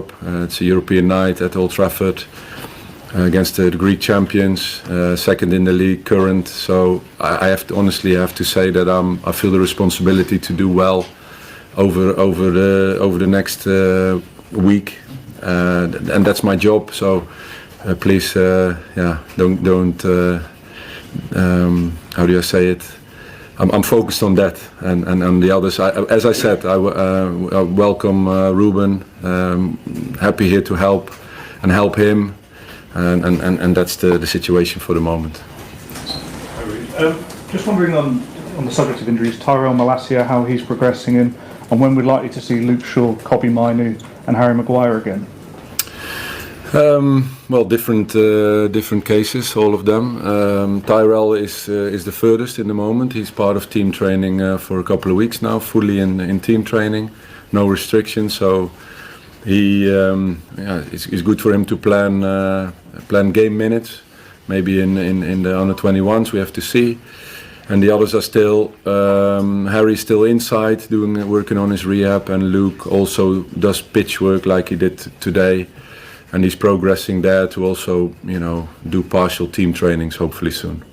Europe. It's a European night at Old Trafford against the Greek champions, second in the league, current. So I have to honestly say that I feel the responsibility to do well over the next week, and that's my job. So please, don't. How do I say it? I'm focused on that, and on the others. As I said, I welcome Ruben. Happy here to help him, and that's the situation for the moment. Just wondering on the subject of injuries, Tyrell Malacia, how he's progressing, and when we're likely to see Luke Shaw, Kobbie Mainoo, and Harry Maguire again. Well, different cases, all of them. Tyrell is the furthest in the moment. He's part of team training for a couple of weeks now, fully in team training, no restrictions. So it's good for him to plan game minutes. Maybe in the under 21s, we have to see. And the others are still. Harry's still inside, working on his rehab, and Luke also does pitch work like he did today. And he's progressing there to also, do partial team trainings hopefully soon.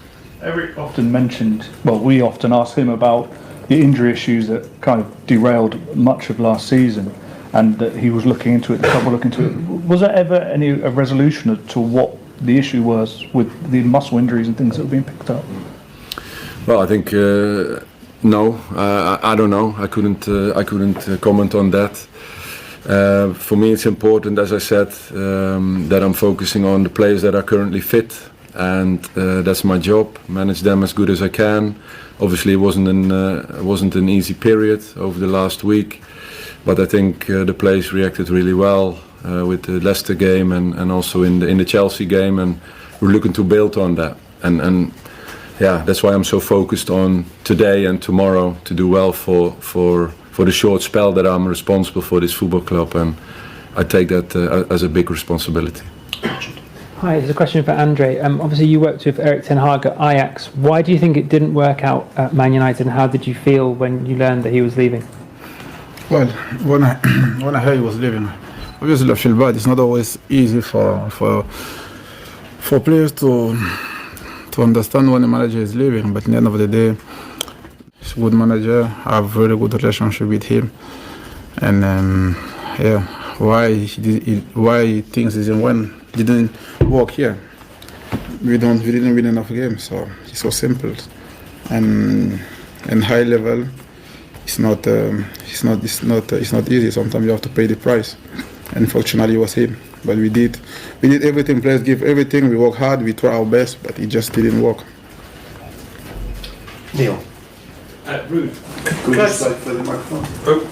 Eric often mentioned, we often ask him about the injury issues that kind of derailed much of last season, and that he was looking into it, the club were looking into it. Was there ever a resolution as to what the issue was with the muscle injuries and things that were being picked up? Well, I think no. I don't know. I couldn't comment on that. For me, it's important, as I said, that I'm focusing on the players that are currently fit, and that's my job. Manage them as good as I can. Obviously, it wasn't an easy period over the last week, but I think the players reacted really well with the Leicester game and also in the Chelsea game, and we're looking to build on that. And that's why I'm so focused on today and tomorrow to do well for the short spell that I'm responsible for this football club, and I take that as a big responsibility. Hi, there's a question for Andre. Obviously you worked with Erik ten Hag at Ajax. Why do you think it didn't work out at Man United, and how did you feel when you learned that he was leaving? Well, when I heard he was leaving, obviously I feel bad. It's not always easy for players to understand when a manager is leaving, but at the end of the day, he's a good manager. I have a very good relationship with him, and why things didn't work here. We didn't win enough games, so it's so simple. And high level, it's not easy. Sometimes you have to pay the price. And fortunately, it was him. But we did everything. Players give everything. We work hard. We try our best, but it just didn't work. Neil. Ruud. Could you stay for the microphone? Oh.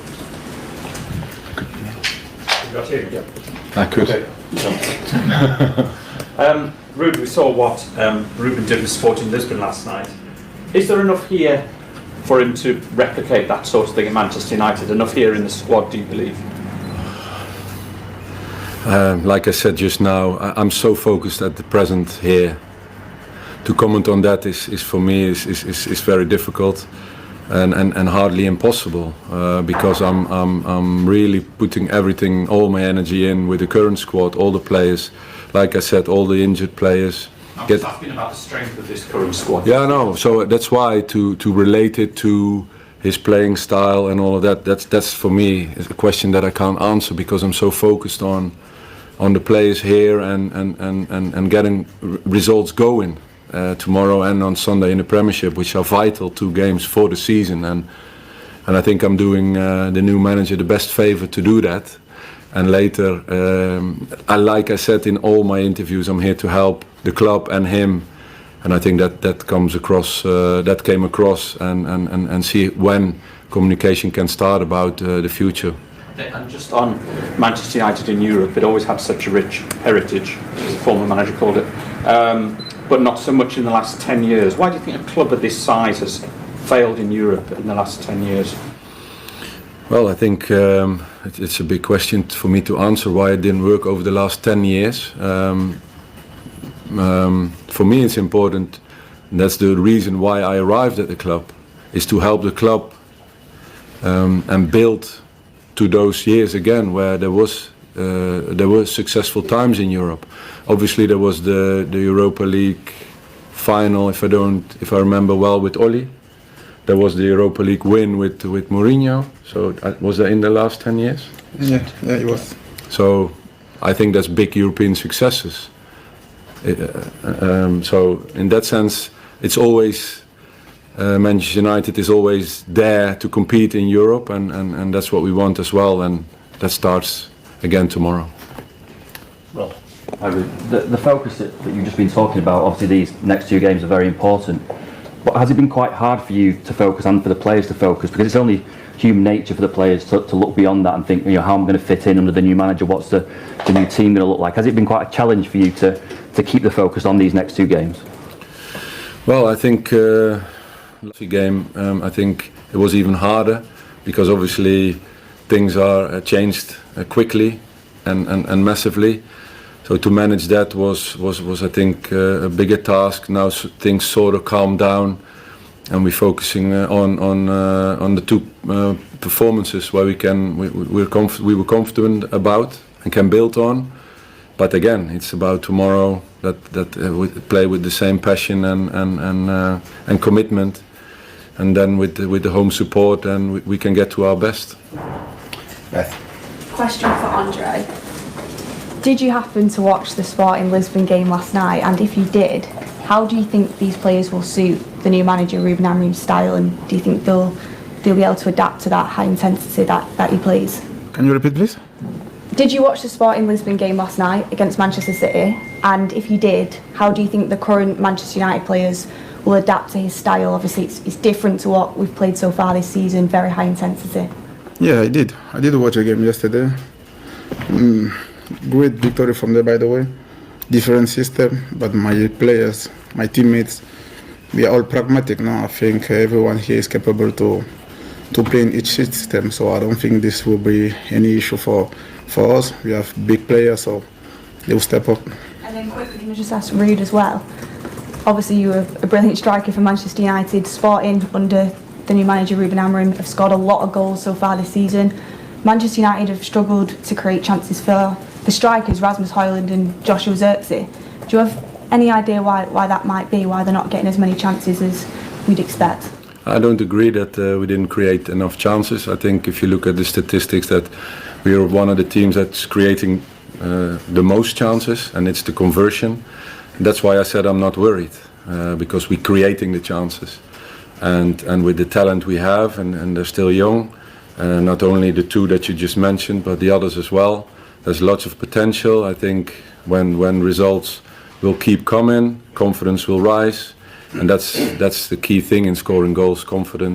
Got you? Yeah. I could. Okay. Ruud, we saw what Ruben did with Sporting Lisbon last night. Is there enough here for him to replicate that sort of thing in Manchester United? Enough here in the squad, do you believe? Like I said just now, I'm so focused at the present here. To comment on that is for me is very difficult and hardly impossible, because I'm really putting everything, all my energy in with the current squad, all the players. Like I said, all the injured players. I'm just asking about the strength of this current squad. Yeah, no. So that's why to relate it to his playing style and all of that. That's for me is a question that I can't answer, because I'm so focused on the players here and getting results going tomorrow and on Sunday in the Premiership, which are vital 2 games for the season. And I think I'm doing the new manager the best favor to do that. And later, like I said in all my interviews, I'm here to help the club and him. And I think that comes across, that came across, and see when communication can start about the future. And just on Manchester United in Europe, it always had such a rich heritage, as the former manager called it, but not so much in the last 10 years. Why do you think a club of this size has failed in Europe in the last 10 years? Well, I think it's a big question for me to answer why it didn't work over the last 10 years. For me it's important, and that's the reason why I arrived at the club, is to help the club and build to those years again where there was there were successful times in Europe. Obviously, there was the Europa League final, if I remember well, with Oli. There was the Europa League win with Mourinho. So was that in the last 10 years? Yeah, it was. So I think that's big European successes. So in that sense, it's always Manchester United is always there to compete in Europe, and that's what we want as well. And that starts again tomorrow. Well, the focus that you've just been talking about, obviously these next 2 games are very important. But has it been quite hard for you to focus and for the players to focus? Because it's only human nature for the players to look beyond that and think, how I'm going to fit in under the new manager, what's the new team going to look like? Has it been quite a challenge for you to keep the focus on these next 2 games? Well, I think last game, I think it was even harder because obviously things are changed quickly and massively. So to manage that was I think a bigger task. Now things sort of calm down, and we're focusing on the 2 performances where we were confident about and can build on. But again, it's about tomorrow that we play with the same passion and commitment, and then with the home support, and we can get to our best. Beth. Question for Andre. Did you happen to watch the Sporting Lisbon game last night? And if you did, how do you think these players will suit the new manager Ruben Amorim's style? And do you think they'll be able to adapt to that high intensity that he plays? Can you repeat, please? Did you watch the Sporting Lisbon game last night against Manchester City? And if you did, how do you think the current Manchester United players will adapt to his style? Obviously, it's different to what we've played so far this season, very high intensity. Yeah, I did. I did watch a game yesterday. Great victory from there, by the way. Different system, but my players, my teammates, we are all pragmatic now. I think everyone here is capable to play in each system, so I don't think this will be any issue for us. We have big players, so they will step up. And then quickly, can I just ask Ruud as well? Obviously, you were a brilliant striker for Manchester United. Sporting under the new manager Ruben Amorim have scored a lot of goals so far this season. Manchester United have struggled to create chances for the strikers, Rasmus Højlund and Joshua Zirkzee. Do you have any idea why that might be, why they're not getting as many chances as we'd expect? I don't agree that we didn't create enough chances. I think if you look at the statistics, that we are one of the teams that's creating the most chances, and it's the conversion. That's why I said I'm not worried, because we're creating the chances. And with the talent we have, and they're still young, not only the 2 that you just mentioned, but the others as well, there's lots of potential. I think when results will keep coming, confidence will rise, and that's the key thing in scoring goals, confidence.